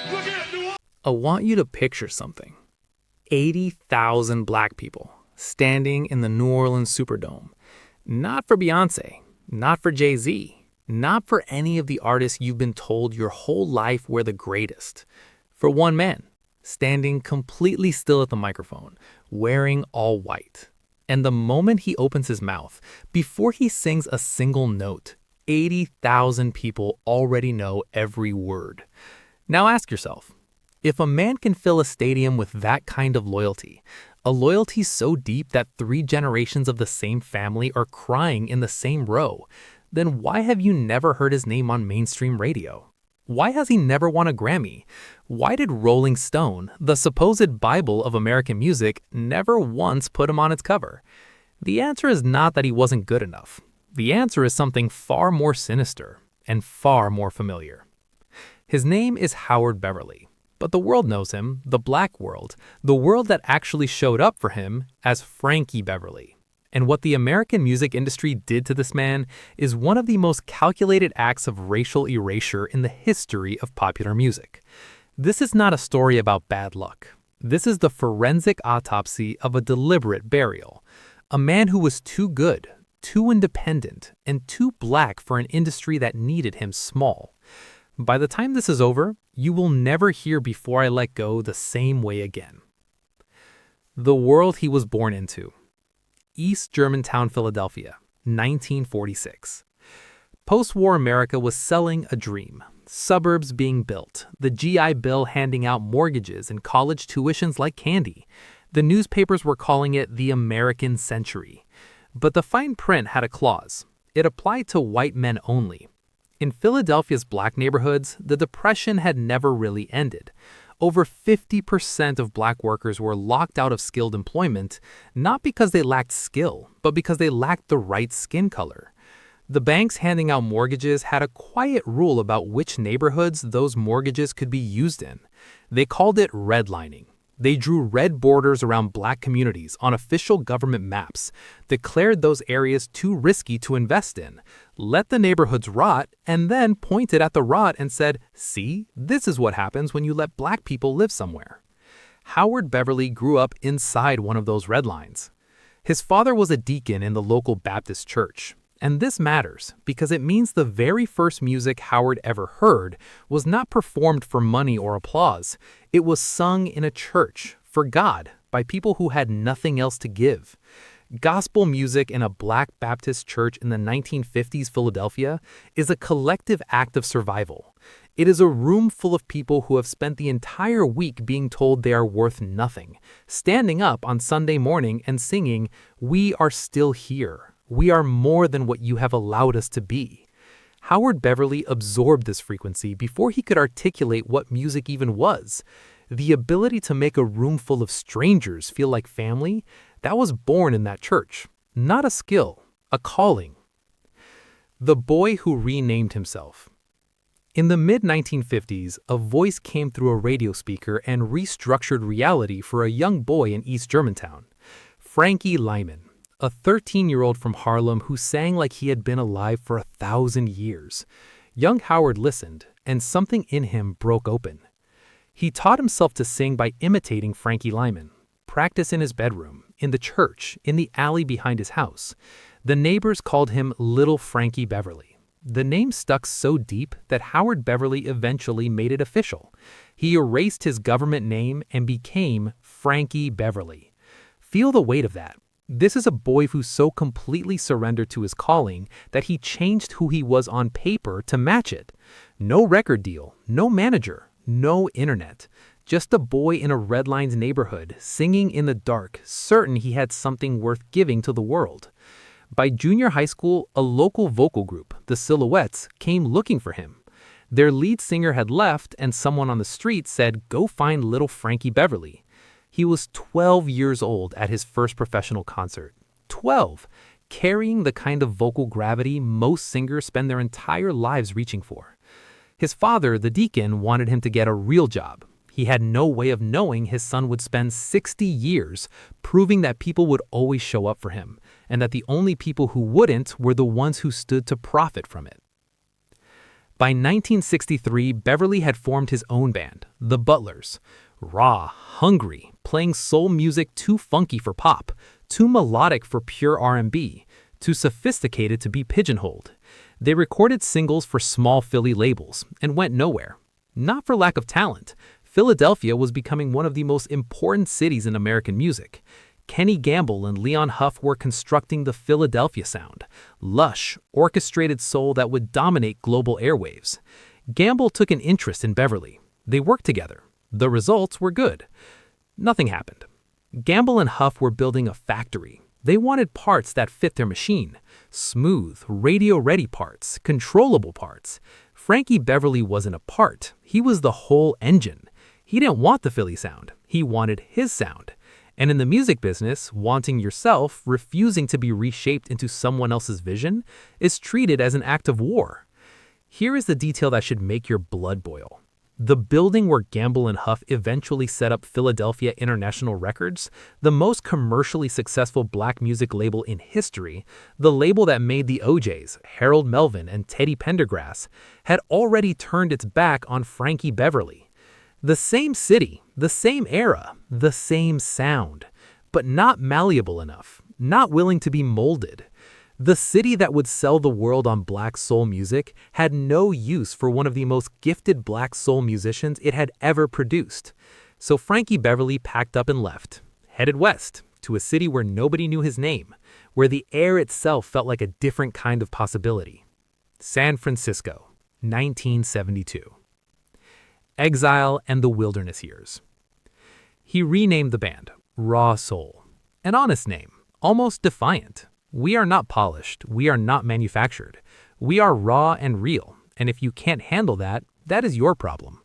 I want you to picture something. 80,000 black people standing in the New Orleans Superdome. Not for Beyonce, not for Jay-Z, not for any of the artists you've been told your whole life were the greatest. For one man, standing completely still at the microphone, wearing all white. And the moment he opens his mouth, before he sings a single note, 80,000 people already know every word. Now ask yourself, if a man can fill a stadium with that kind of loyalty, a loyalty so deep that 3 generations of the same family are crying in the same row, then why have you never heard his name on mainstream radio? Why has he never won a Grammy? Why did Rolling Stone, the supposed Bible of American music, never once put him on its cover? The answer is not that he wasn't good enough. The answer is something far more sinister and far more familiar. His name is Howard Beverly, but the world knows him, the black world, the world that actually showed up for him, as Frankie Beverly. And what the American music industry did to this man is one of the most calculated acts of racial erasure in the history of popular music. This is not a story about bad luck. This is the forensic autopsy of a deliberate burial. A man who was too good, too independent, and too black for an industry that needed him small. By the time this is over, you will never hear Before I Let Go the same way again. The world he was born into. East Germantown, Philadelphia, 1946. Post-war America was selling a dream. Suburbs being built, the GI Bill handing out mortgages and college tuitions like candy. The newspapers were calling it the American century. But the fine print had a clause. It applied to white men only. In Philadelphia's black neighborhoods, the Depression had never really ended. Over 50% of black workers were locked out of skilled employment, not because they lacked skill, but because they lacked the right skin color. The banks handing out mortgages had a quiet rule about which neighborhoods those mortgages could be used in. They called it redlining. They drew red borders around black communities on official government maps, declared those areas too risky to invest in, let the neighborhoods rot, and then pointed at the rot and said, "See, this is what happens when you let black people live somewhere." Howard Beverly grew up inside one of those red lines. His father was a deacon in the local Baptist church. And this matters because it means the very first music Howard ever heard was not performed for money or applause. It was sung in a church, for God, by people who had nothing else to give. Gospel music in a black Baptist church in the 1950s Philadelphia is a collective act of survival. It is a room full of people who have spent the entire week being told they are worth nothing, standing up on Sunday morning and singing, "We are still here. We are more than what you have allowed us to be." Howard Beverly absorbed this frequency before he could articulate what music even was. The ability to make a room full of strangers feel like family, that was born in that church. Not a skill, a calling. The boy who renamed himself. In the mid-1950s, a voice came through a radio speaker and restructured reality for a young boy in East Germantown. Frankie Lyman, a 13-year-old from Harlem who sang like he had been alive for 1,000 years. Young Howard listened, and something in him broke open. He taught himself to sing by imitating Frankie Lyman. Practice in his bedroom, in the church, in the alley behind his house. The neighbors called him Little Frankie Beverly. The name stuck so deep that Howard Beverly eventually made it official. He erased his government name and became Frankie Beverly. Feel the weight of that. This is a boy who so completely surrendered to his calling that he changed who he was on paper to match it. No record deal, no manager, no internet. Just a boy in a Red Lines neighborhood, singing in the dark, certain he had something worth giving to the world. By junior high school, a local vocal group, the Silhouettes, came looking for him. Their lead singer had left, and someone on the street said, "Go find Little Frankie Beverly." He was 12 years old at his first professional concert. 12, carrying the kind of vocal gravity most singers spend their entire lives reaching for. His father, the deacon, wanted him to get a real job. He had no way of knowing his son would spend 60 years proving that people would always show up for him, and that the only people who wouldn't were the ones who stood to profit from it. By 1963, Beverly had formed his own band, the Butlers. Raw, hungry, playing soul music too funky for pop, too melodic for pure R&B, too sophisticated to be pigeonholed. They recorded singles for small Philly labels and went nowhere. Not for lack of talent. Philadelphia was becoming one of the most important cities in American music. Kenny Gamble and Leon Huff were constructing the Philadelphia sound, lush, orchestrated soul that would dominate global airwaves. Gamble took an interest in Beverly. They worked together. The results were good. Nothing happened. Gamble and Huff were building a factory. They wanted parts that fit their machine. Smooth, radio-ready parts, controllable parts. Frankie Beverly wasn't a part. He was the whole engine. He didn't want the Philly sound. He wanted his sound. And in the music business, wanting yourself, refusing to be reshaped into someone else's vision, is treated as an act of war. Here is the detail that should make your blood boil. The building where Gamble and Huff eventually set up Philadelphia International Records, the most commercially successful black music label in history, the label that made the OJs, Harold Melvin, and Teddy Pendergrass, had already turned its back on Frankie Beverly. The same city, the same era, the same sound, but not malleable enough, not willing to be molded. The city that would sell the world on black soul music had no use for one of the most gifted black soul musicians it had ever produced. So Frankie Beverly packed up and left, headed west, to a city where nobody knew his name, where the air itself felt like a different kind of possibility. San Francisco, 1972. Exile and the Wilderness Years. He renamed the band, Raw Soul. An honest name, almost defiant. We are not polished, we are not manufactured. We are raw and real, and if you can't handle that, that is your problem.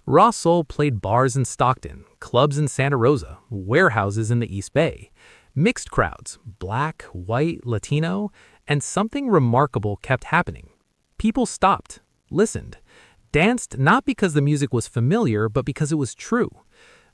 Raw Soul played bars in Stockton, clubs in Santa Rosa, warehouses in the East Bay. Mixed crowds, black, white, Latino, and something remarkable kept happening. People stopped, listened, danced not because the music was familiar, but because it was true.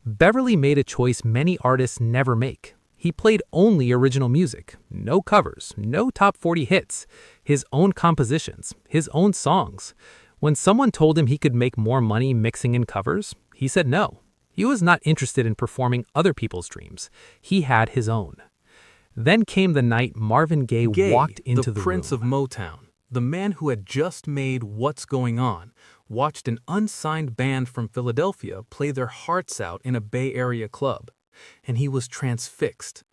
Beverly made a choice many artists never make. He played only original music, no covers, no top 40 hits, his own compositions, his own songs. When someone told him he could make more money mixing in covers, he said no. He was not interested in performing other people's dreams. He had his own. Then came the night Marvin Gaye walked into the Prince room. of Motown, the man who had just made What's Going On, watched an unsigned band from Philadelphia play their hearts out in a Bay Area club, and he was transfixed.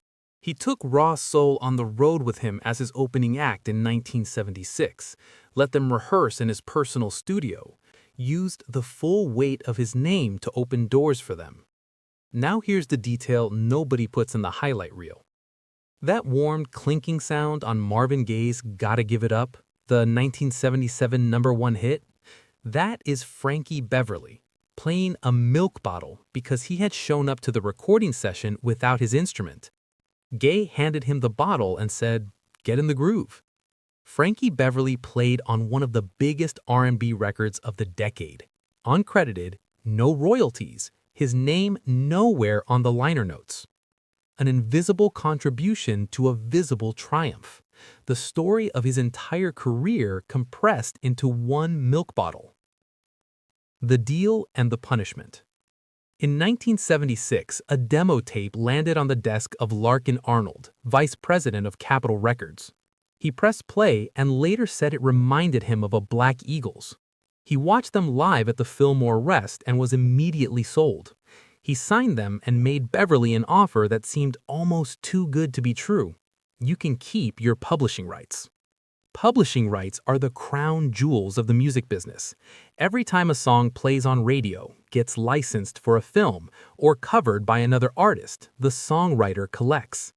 He took Raw Soul on the road with him as his opening act in 1976, let them rehearse in his personal studio, used the full weight of his name to open doors for them. Now here's the detail nobody puts in the highlight reel. That warm, clinking sound on Marvin Gaye's Gotta Give It Up, the 1977 #1 hit, that is Frankie Beverly, playing a milk bottle because he had shown up to the recording session without his instrument. Gaye handed him the bottle and said, "Get in the groove." Frankie Beverly played on one of the biggest R&B records of the decade. Uncredited, no royalties, his name nowhere on the liner notes. An invisible contribution to a visible triumph. The story of his entire career compressed into one milk bottle. The Deal and the Punishment. In 1976, a demo tape landed on the desk of Larkin Arnold, vice president of Capitol Records. He pressed play and later said it reminded him of a Black Eagles. He watched them live at the Fillmore Rest and was immediately sold. He signed them and made Beverly an offer that seemed almost too good to be true. You can keep your publishing rights. Publishing rights are the crown jewels of the music business. Every time a song plays on radio, gets licensed for a film, or covered by another artist, the songwriter collects.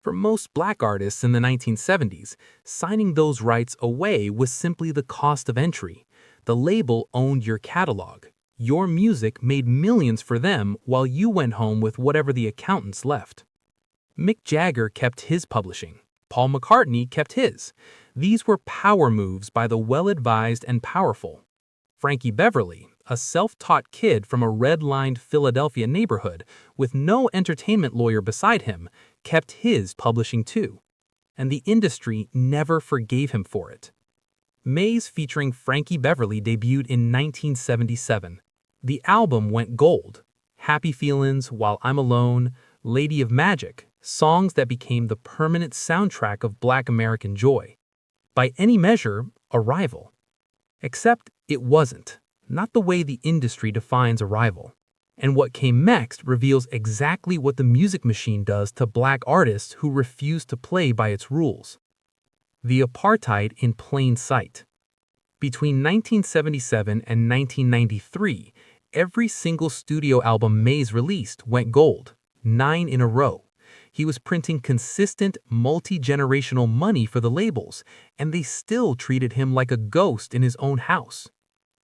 For most black artists in the 1970s, signing those rights away was simply the cost of entry. The label owned your catalog. Your music made millions for them while you went home with whatever the accountants left. Mick Jagger kept his publishing. Paul McCartney kept his. These were power moves by the well-advised and powerful. Frankie Beverly, a self-taught kid from a red-lined Philadelphia neighborhood with no entertainment lawyer beside him, kept his publishing too. And the industry never forgave him for it. Maze featuring Frankie Beverly debuted in 1977. The album went gold. Happy Feelin's, While I'm Alone, Lady of Magic, songs that became the permanent soundtrack of Black American joy. By any measure, a rival. Except it wasn't. Not the way the industry defines a rival. And what came next reveals exactly what the music machine does to black artists who refuse to play by its rules. The apartheid in plain sight. Between 1977 and 1993, every single studio album Maze released went gold, 9 in a row. He was printing consistent, multi-generational money for the labels, and they still treated him like a ghost in his own house.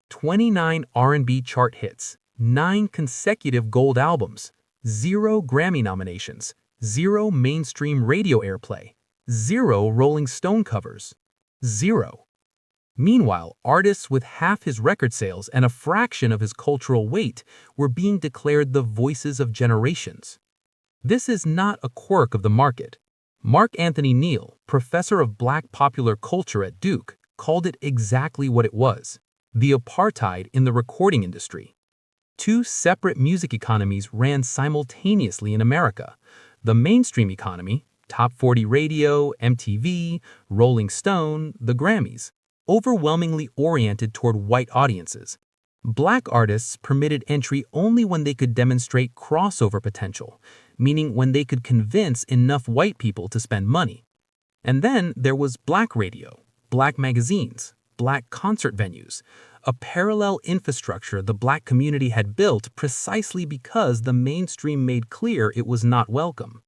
29 R&B chart hits, 9 consecutive gold albums, 0 Grammy nominations, 0 mainstream radio airplay, 0 Rolling Stone covers, 0. Meanwhile, artists with half his record sales and a fraction of his cultural weight were being declared the voices of generations. This is not a quirk of the market. Mark Anthony Neal, professor of black popular culture at Duke, called it exactly what it was: the apartheid in the recording industry. 2 separate music economies ran simultaneously in America. The mainstream economy, Top 40 Radio, MTV, Rolling Stone, the Grammys, overwhelmingly oriented toward white audiences. Black artists permitted entry only when they could demonstrate crossover potential, meaning when they could convince enough white people to spend money. And then there was black radio, black magazines, black concert venues, a parallel infrastructure the black community had built precisely because the mainstream made clear it was not welcome.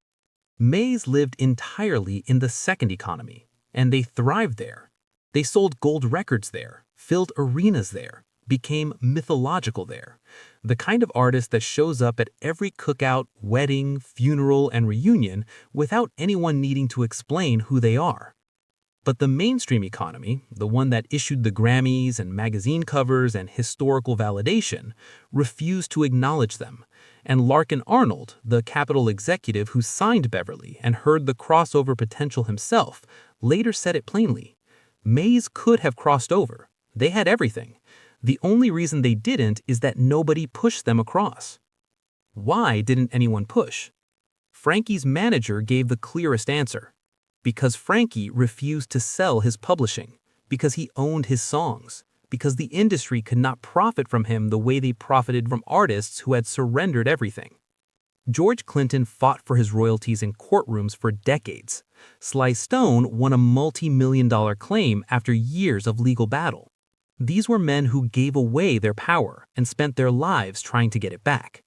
Maze lived entirely in the second economy, and they thrived there. They sold gold records there, filled arenas there, became mythological there. The kind of artist that shows up at every cookout, wedding, funeral, and reunion without anyone needing to explain who they are. But the mainstream economy, the one that issued the Grammys and magazine covers and historical validation, refused to acknowledge them. And Larkin Arnold, the Capitol executive who signed Beverly and heard the crossover potential himself, later said it plainly. Maze could have crossed over. They had everything. The only reason they didn't is that nobody pushed them across. Why didn't anyone push? Frankie's manager gave the clearest answer. Because Frankie refused to sell his publishing, because he owned his songs, because the industry could not profit from him the way they profited from artists who had surrendered everything. George Clinton fought for his royalties in courtrooms for decades. Sly Stone won a multi-million-dollar claim after years of legal battle. These were men who gave away their power and spent their lives trying to get it back.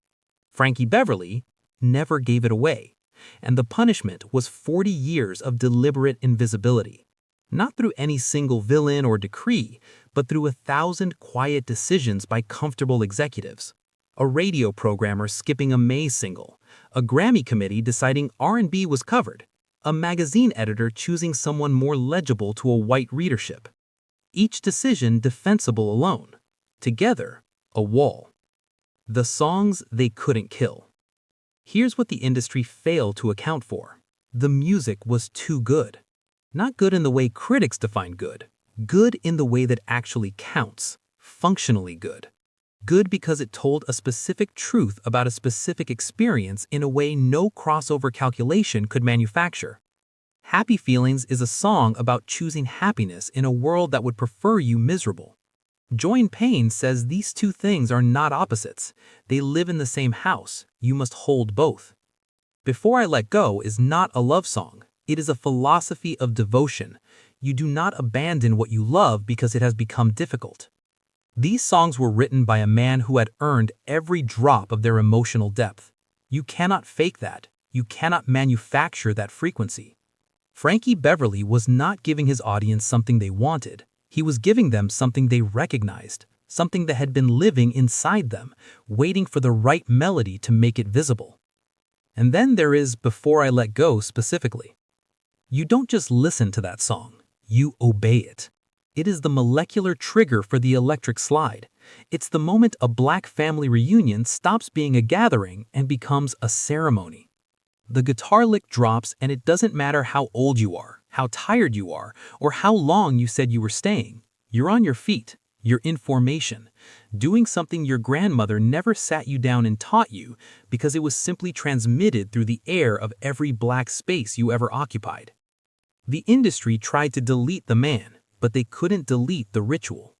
Frankie Beverly never gave it away, and the punishment was 40 years of deliberate invisibility. Not through any single villain or decree, but through 1,000 quiet decisions by comfortable executives. A radio programmer skipping a Maze single, a Grammy committee deciding R&B was covered, a magazine editor choosing someone more legible to a white readership. Each decision defensible alone. Together, a wall. The songs they couldn't kill. Here's what the industry failed to account for. The music was too good. Not good in the way critics define good. Good in the way that actually counts. Functionally good. Good because it told a specific truth about a specific experience in a way no crossover calculation could manufacture. Happy Feelings is a song about choosing happiness in a world that would prefer you miserable. Joy and Pain says these two things are not opposites. They live in the same house. You must hold both. Before I Let Go is not a love song. It is a philosophy of devotion. You do not abandon what you love because it has become difficult. These songs were written by a man who had earned every drop of their emotional depth. You cannot fake that. You cannot manufacture that frequency. Frankie Beverly was not giving his audience something they wanted. He was giving them something they recognized, something that had been living inside them, waiting for the right melody to make it visible. And then there is Before I Let Go specifically. You don't just listen to that song, you obey it. It is the molecular trigger for the electric slide. It's the moment a black family reunion stops being a gathering and becomes a ceremony. The guitar lick drops and it doesn't matter how old you are, how tired you are, or how long you said you were staying. You're on your feet. You're in formation, doing something your grandmother never sat you down and taught you because it was simply transmitted through the air of every black space you ever occupied. The industry tried to delete the man, but they couldn't delete the ritual.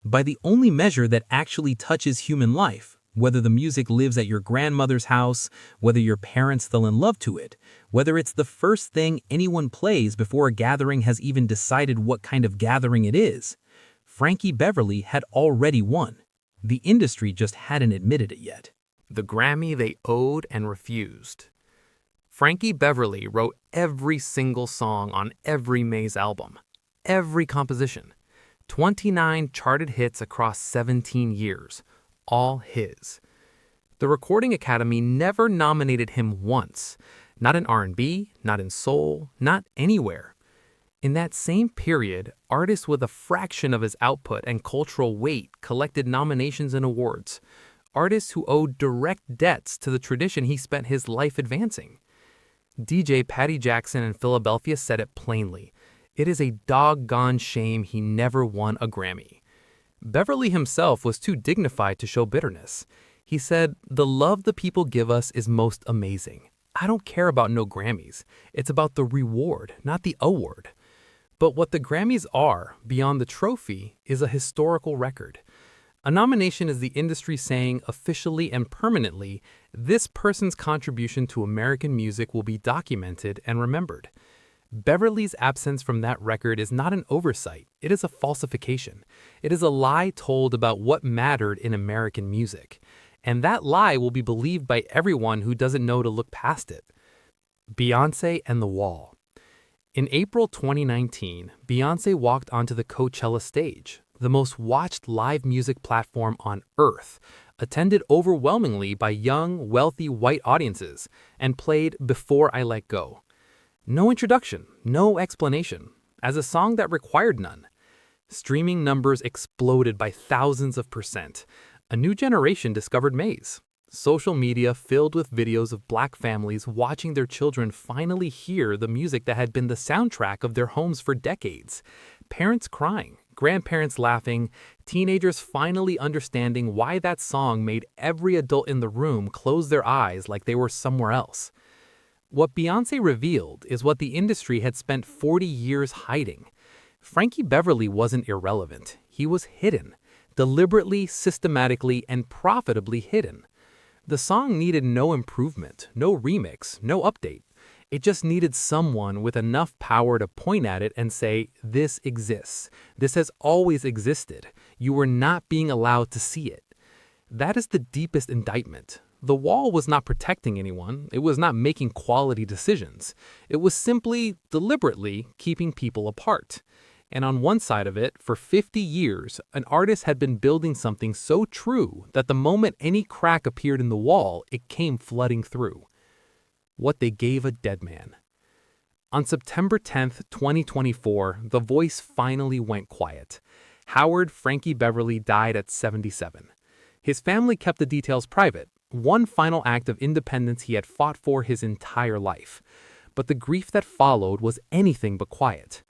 By the only measure that actually touches human life, whether the music lives at your grandmother's house, whether your parents fell in love to it, whether it's the first thing anyone plays before a gathering has even decided what kind of gathering it is, Frankie Beverly had already won. The industry just hadn't admitted it yet. The Grammy they owed and refused. Frankie Beverly wrote every single song on every Maze album, every composition. 29 charted hits across 17 years, all his. The Recording Academy never nominated him once, not in R&B, not in soul, not anywhere. In that same period, artists with a fraction of his output and cultural weight collected nominations and awards, artists who owed direct debts to the tradition he spent his life advancing. DJ Patty Jackson in Philadelphia said it plainly. It is a doggone shame he never won a Grammy. Beverly himself was too dignified to show bitterness. He said, "The love the people give us is most amazing. I don't care about no Grammys. It's about the reward, not the award." But what the Grammys are, beyond the trophy, is a historical record. A nomination is the industry saying officially and permanently, this person's contribution to American music will be documented and remembered. Beverly's absence from that record is not an oversight, it is a falsification. It is a lie told about what mattered in American music. And that lie will be believed by everyone who doesn't know to look past it. Beyoncé and the Wall. In April 2019, Beyoncé walked onto the Coachella stage, the most watched live music platform on Earth, attended overwhelmingly by young, wealthy white audiences, and played Before I Let Go. No introduction, no explanation, as a song that required none. Streaming numbers exploded by thousands of %. A new generation discovered Maze. Social media filled with videos of black families watching their children finally hear the music that had been the soundtrack of their homes for decades. Parents crying, grandparents laughing, teenagers finally understanding why that song made every adult in the room close their eyes like they were somewhere else. What Beyoncé revealed is what the industry had spent 40 years hiding. Frankie Beverly wasn't irrelevant. He was hidden, deliberately, systematically, and profitably hidden. The song needed no improvement, no remix, no update. It just needed someone with enough power to point at it and say, this exists. This has always existed. You were not being allowed to see it. That is the deepest indictment. The Wall was not protecting anyone. It was not making quality decisions. It was simply, deliberately, keeping people apart. And on one side of it, for 50 years, an artist had been building something so true that the moment any crack appeared in the wall, it came flooding through. What they gave a dead man. On September 10th, 2024, the voice finally went quiet. Howard Frankie Beverly died at 77. His family kept the details private, one final act of independence he had fought for his entire life. But the grief that followed was anything but quiet.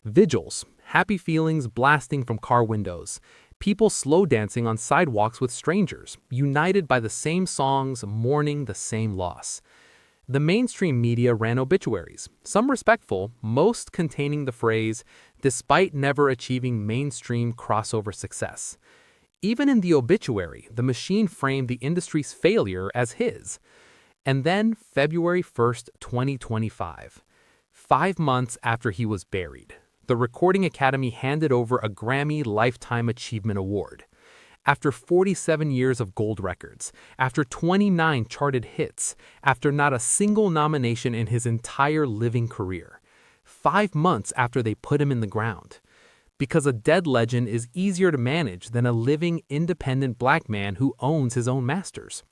Vigils, happy feelings blasting from car windows, people slow dancing on sidewalks with strangers, united by the same songs, mourning the same loss. The mainstream media ran obituaries, some respectful, most containing the phrase, despite never achieving mainstream crossover success. Even in the obituary, the machine framed the industry's failure as his. And then February 1st, 2025, 5 months after he was buried, the Recording Academy handed over a Grammy Lifetime Achievement Award. After 47 years of gold records, after 29 charted hits, after not a single nomination in his entire living career, 5 months after they put him in the ground. Because a dead legend is easier to manage than a living, independent black man who owns his own masters.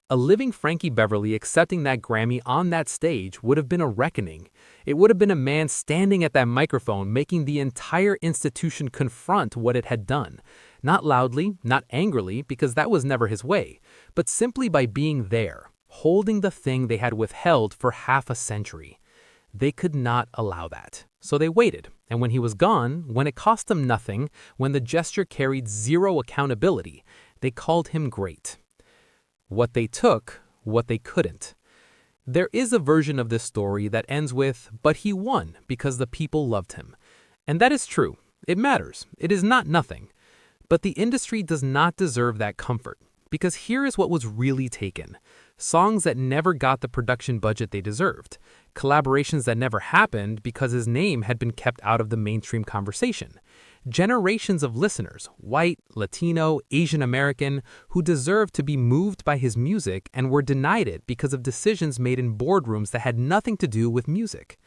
A living Frankie Beverly accepting that Grammy on that stage would have been a reckoning. It would have been a man standing at that microphone making the entire institution confront what it had done. Not loudly, not angrily, because that was never his way, but simply by being there, holding the thing they had withheld for half a century. They could not allow that. So they waited, And when he was gone, when it cost them nothing, when the gesture carried zero accountability, they called him great. What they took, what they couldn't. There is a version of this story that ends with, "But he won because the people loved him." And that is true. It matters. It is not nothing. But the industry does not deserve that comfort, because here is what was really taken. Songs that never got the production budget they deserved. Collaborations that never happened because his name had been kept out of the mainstream conversation. Generations of listeners, white, Latino, Asian American, who deserved to be moved by his music and were denied it because of decisions made in boardrooms that had nothing to do with music.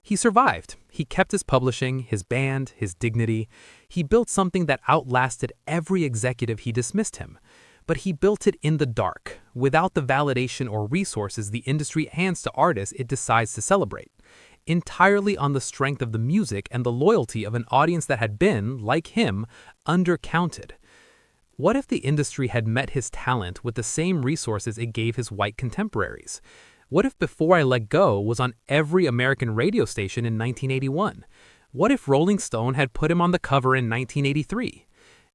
He survived. He kept his publishing, his band, his dignity. He built something that outlasted every executive he dismissed him. But he built it in the dark, without the validation or resources the industry hands to artists it decides to celebrate. Entirely on the strength of the music and the loyalty of an audience that had been, like him, undercounted. What if the industry had met his talent with the same resources it gave his white contemporaries? What if Before I Let Go was on every American radio station in 1981? What if Rolling Stone had put him on the cover in 1983?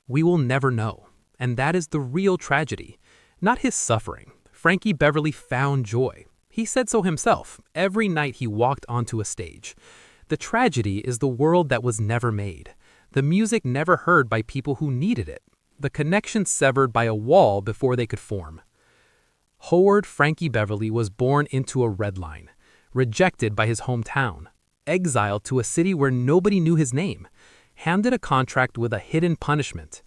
We will never know. And that is the real tragedy. Not his suffering. Frankie Beverly found joy. He said so himself every night he walked onto a stage. The tragedy is the world that was never made. The music never heard by people who needed it. The connection severed by a wall before they could form. Howard Frankie Beverly was born into a red line, rejected by his hometown, exiled to a city where nobody knew his name, handed a contract with a hidden punishment,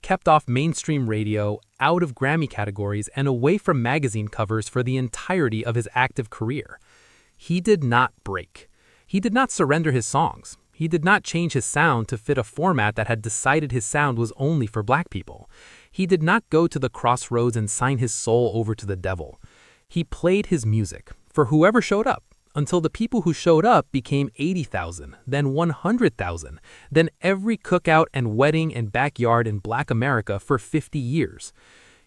kept off mainstream radio, out of Grammy categories, and away from magazine covers for the entirety of his active career. He did not break. He did not surrender his songs. He did not change his sound to fit a format that had decided his sound was only for black people. He did not go to the crossroads and sign his soul over to the devil. He played his music for whoever showed up, until the people who showed up became 80,000, then 100,000, then every cookout and wedding and backyard in Black America for 50 years.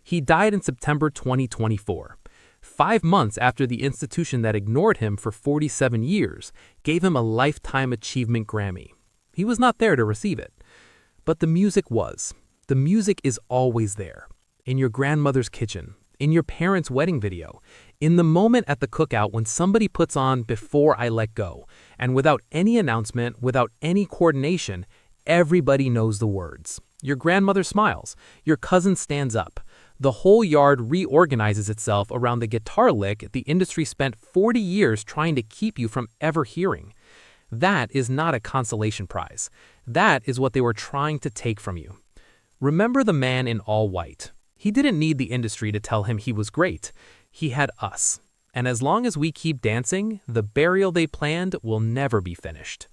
He died in September 2024, 5 months after the institution that ignored him for 47 years gave him a Lifetime Achievement Grammy. He was not there to receive it. But the music was. The music is always there. In your grandmother's kitchen, in your parents' wedding video, in the moment at the cookout when somebody puts on Before I Let Go, and without any announcement, without any coordination, everybody knows the words. Your grandmother smiles, your cousin stands up. The whole yard reorganizes itself around the guitar lick the industry spent 40 years trying to keep you from ever hearing. That is not a consolation prize. That is what they were trying to take from you. Remember the man in all white. He didn't need the industry to tell him he was great. He had us. And as long as we keep dancing, the burial they planned will never be finished.